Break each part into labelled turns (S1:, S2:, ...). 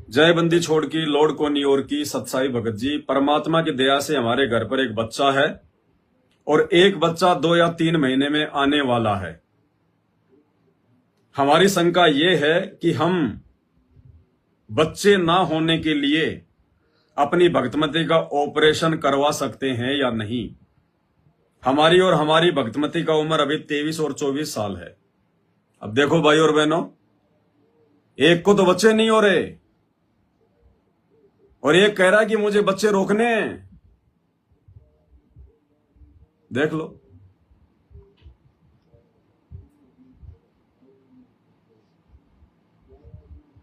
S1: जय बंदी छोड़ की लोड को नियोर की सतसाई भगत जी। परमात्मा की दया से हमारे घर पर एक बच्चा है और एक बच्चा 2 या 3 महीने में आने वाला है। हमारी शंका ये है कि हम बच्चे ना होने के लिए अपनी भक्तमती का ऑपरेशन करवा सकते हैं या नहीं। हमारी और हमारी भक्तमती का उम्र अभी 23 और 24 साल है। अब देखो भाई और बहनों, एक को तो बच्चे नहीं हो रहे और एक कह रहा है कि मुझे बच्चे रोकने हैं। देख लो,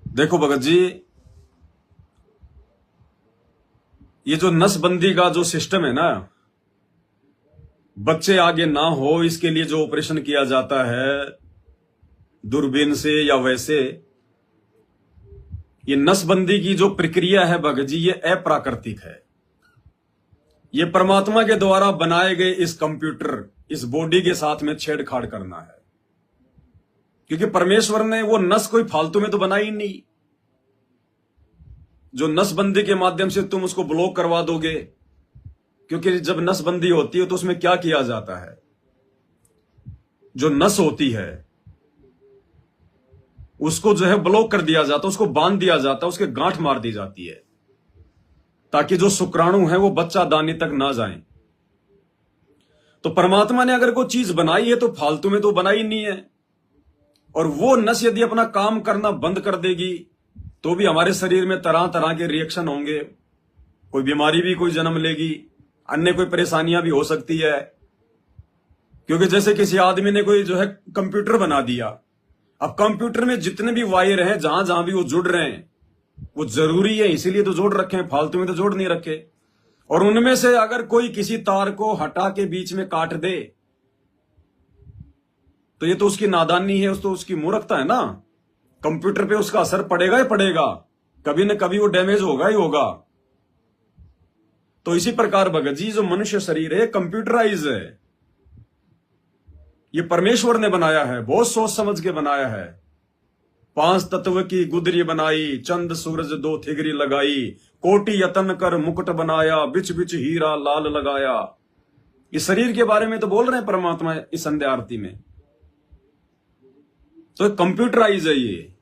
S1: देखो भगत जी, ये जो नसबंदी का जो सिस्टम है ना, बच्चे आगे ना हो इसके लिए जो ऑपरेशन किया जाता है दूरबीन से या वैसे, ये नसबंदी की जो प्रक्रिया है भगत जी, ये अप्राकृतिक है। ये परमात्मा के द्वारा बनाए गए इस कंप्यूटर, इस बॉडी के साथ में छेड़छाड़ करना है, क्योंकि परमेश्वर ने वो नस कोई फालतू में तो बनाई ही नहीं। जो नसबंदी के माध्यम से तुम उसको ब्लॉक करवा दोगे, क्योंकि जब नसबंदी होती है तो उसमें क्या किया जाता है, जो नस होती है उसको जो है ब्लॉक कर दिया जाता है, उसको बांध दिया जाता है, उसके गांठ मार दी जाती है, ताकि जो शुक्राणु है वो बच्चा दानी तक ना जाए। तो परमात्मा ने अगर कोई चीज बनाई है तो फालतू में तो बनाई नहीं है। और वो नस यदि अपना काम करना बंद कर देगी तो भी हमारे शरीर में तरह तरह के रिएक्शन होंगे, कोई बीमारी भी कोई जन्म लेगी, अन्य कोई परेशानियां भी हो सकती है। क्योंकि जैसे किसी आदमी ने कोई जो है कंप्यूटर बना दिया, अब कंप्यूटर में जितने भी वायर हैं, जहां जहां भी वो जुड़ रहे हैं, वो जरूरी है इसीलिए तो जोड़ रखे हैं, फालतू में तो जोड़ नहीं रखे। और उनमें से अगर कोई किसी तार को हटा के बीच में काट दे तो ये तो उसकी नादानी है, तो उसकी मूर्खता है ना। कंप्यूटर पे उसका असर पड़ेगा ही पड़ेगा, कभी न कभी वो डैमेज होगा ही होगा। तो इसी प्रकार भगत जी, जो मनुष्य शरीर है कंप्यूटराइज है, ये परमेश्वर ने बनाया है, बहुत सोच समझ के बनाया है। 5 तत्व की गुदरी बनाई, चंद सूरज 2 थिगरी लगाई, कोटि यतन कर मुकुट बनाया, बिच बिच हीरा लाल लगाया। इस शरीर के बारे में तो बोल रहे हैं परमात्मा इस संध्या आरती में। तो कंप्यूटराइज है ये,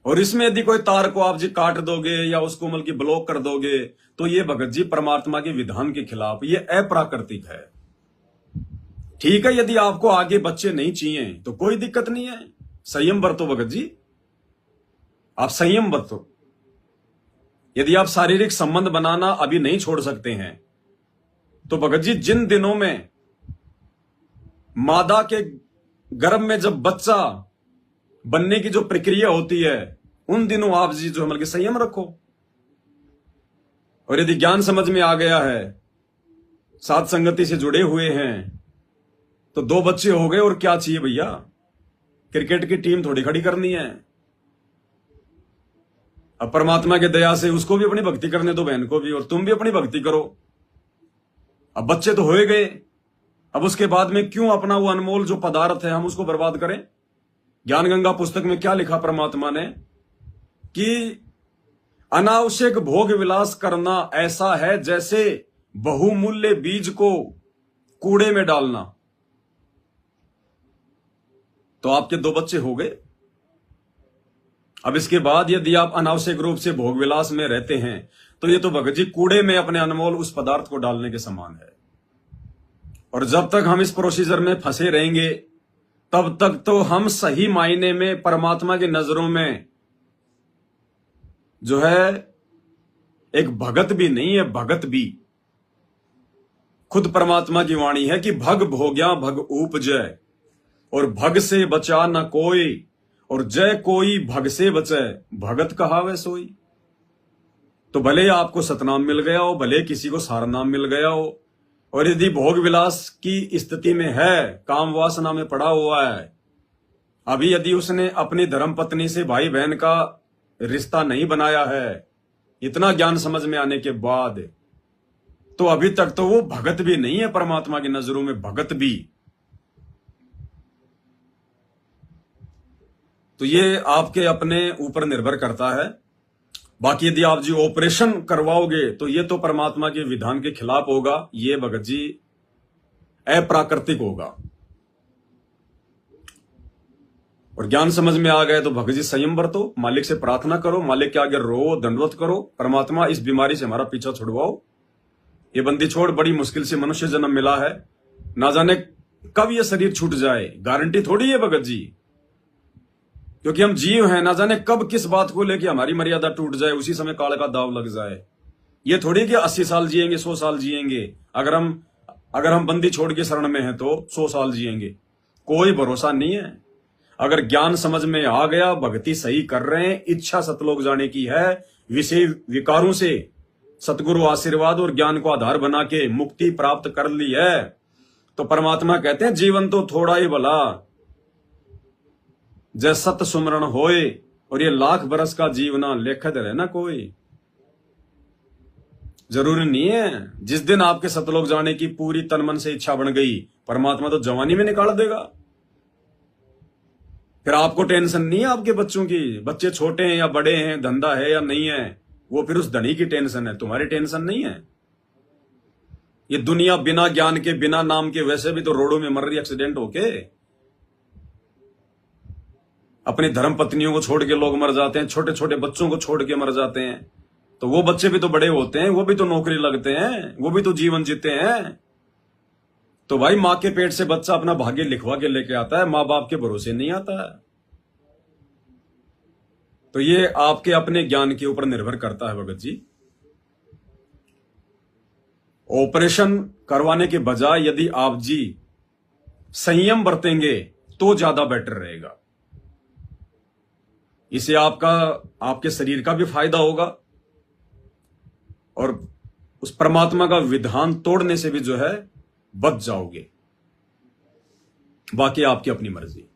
S1: और इसमें यदि कोई तार को आप जी काट दोगे या उसको मतलब की ब्लॉक कर दोगे तो ये भगत जी परमात्मा के विधान के खिलाफ, ये अप्राकृतिक है। ठीक है, यदि आपको आगे बच्चे नहीं चाहिए तो कोई दिक्कत नहीं है, संयम बरतो भगत जी, आप संयम बरतो। यदि आप शारीरिक संबंध बनाना अभी नहीं छोड़ सकते हैं तो भगत जी, जिन दिनों में मादा के गर्भ में जब बच्चा बनने की जो प्रक्रिया होती है, उन दिनों आप जी जो मतलब संयम रखो। और यदि ज्ञान समझ में आ गया है, साथ संगति से जुड़े हुए हैं, तो 2 बच्चे हो गए और क्या चाहिए भैया। क्रिकेट की टीम थोड़ी खड़ी करनी है। अब परमात्मा के दया से उसको भी अपनी भक्ति करने दो, बहन को भी, और तुम भी अपनी भक्ति करो। अब बच्चे तो हो गए, अब उसके बाद में क्यों अपना वो अनमोल जो पदार्थ है हम उसको बर्बाद करें। ज्ञान गंगा पुस्तक में क्या लिखा परमात्मा ने कि अनावश्यक भोग विलास करना ऐसा है जैसे बहुमूल्य बीज को कूड़े में डालना। तो आपके 2 बच्चे हो गए। अब इसके बाद यदि आप अनावश्यक रूप से भोग विलास में रहते हैं तो ये तो भगत जी कूड़े में अपने अनमोल उस पदार्थ को डालने के समान है। और जब तक हम इस प्रोसीजर में फंसे रहेंगे तब तक तो हम सही मायने में परमात्मा की नजरों में जो है एक भगत भी नहीं है, भगत भी। खुद परमात्मा की वाणी है कि भग भोग्या भग उपजय, और भग से बचा न कोई, और जय कोई भग से बचे, भगत कहावे सोई। तो भले आपको सतनाम मिल गया हो, भले किसी को सारनाम मिल गया हो, और यदि भोग विलास की स्थिति में है, काम वासना में पड़ा हुआ है, अभी यदि उसने अपनी धर्म पत्नी से भाई बहन का रिश्ता नहीं बनाया है, इतना ज्ञान समझ में आने के बाद, तो अभी तक तो वो भगत भी नहीं है परमात्मा की नजरों में, भगत भी। तो ये आपके अपने ऊपर निर्भर करता है। बाकी यदि आप जी ऑपरेशन करवाओगे तो ये तो परमात्मा के विधान के खिलाफ होगा, ये भगत जी अप्राकृतिक होगा। और ज्ञान समझ में आ गए तो भगत जी संयम बरतो, मालिक से प्रार्थना करो, मालिक के आगे रो, दंडवत करो, परमात्मा इस बीमारी से हमारा पीछा छुड़वाओ, ये बंदी छोड़, बड़ी मुश्किल से मनुष्य जन्म मिला है, ना जाने कब ये शरीर छूट जाए, गारंटी थोड़ी है भगत जी, क्योंकि हम जीव हैं, ना जाने कब किस बात को लेके हमारी मर्यादा टूट जाए, उसी समय काल का दाव लग जाए। ये थोड़ी कि 80 साल जिएंगे, 100 साल जिएंगे, अगर हम बंदी छोड़ के शरण में हैं तो 100 साल जिएंगे, कोई भरोसा नहीं है। अगर ज्ञान समझ में आ गया, भक्ति सही कर रहे हैं, इच्छा सतलोक जाने की है, विषय विकारों से सतगुरु आशीर्वाद और ज्ञान को आधार बना के मुक्ति प्राप्त कर ली है, तो परमात्मा कहते हैं जीवन तो थोड़ा ही भला, जय सत सुमरण होए, और ये लाख बरस का जीवना लेखत रहे ना कोई। जरूरी नहीं है जिस दिन आपके सतलोक जाने की पूरी तन मन से इच्छा बन गई, परमात्मा तो जवानी में निकाल देगा। फिर आपको टेंशन नहीं है आपके बच्चों की, बच्चे छोटे हैं या बड़े हैं, धंधा है या नहीं है, वो फिर उस धनी की टेंशन है, तुम्हारी टेंशन नहीं है। ये दुनिया बिना ज्ञान के, बिना नाम के वैसे भी तो रोडों में मर रही एक्सीडेंट होके, अपनी धर्म पत्नियों को छोड़ के लोग मर जाते हैं, छोटे छोटे बच्चों को छोड़ के मर जाते हैं, तो वो बच्चे भी तो बड़े होते हैं, वो भी तो नौकरी लगते हैं, वो भी तो जीवन जीते हैं। तो भाई मां के पेट से बच्चा अपना भाग्य लिखवा के लेके आता है, मां बाप के भरोसे नहीं आता है। तो ये आपके अपने ज्ञान के ऊपर निर्भर करता है भगत जी। ऑपरेशन करवाने के बजाय यदि आप जी संयम बरतेंगे तो ज्यादा बेटर रहेगा, इससे आपके शरीर का भी फायदा होगा और उस परमात्मा का विधान तोड़ने से भी जो है बच जाओगे। बाकी आपकी अपनी मर्जी।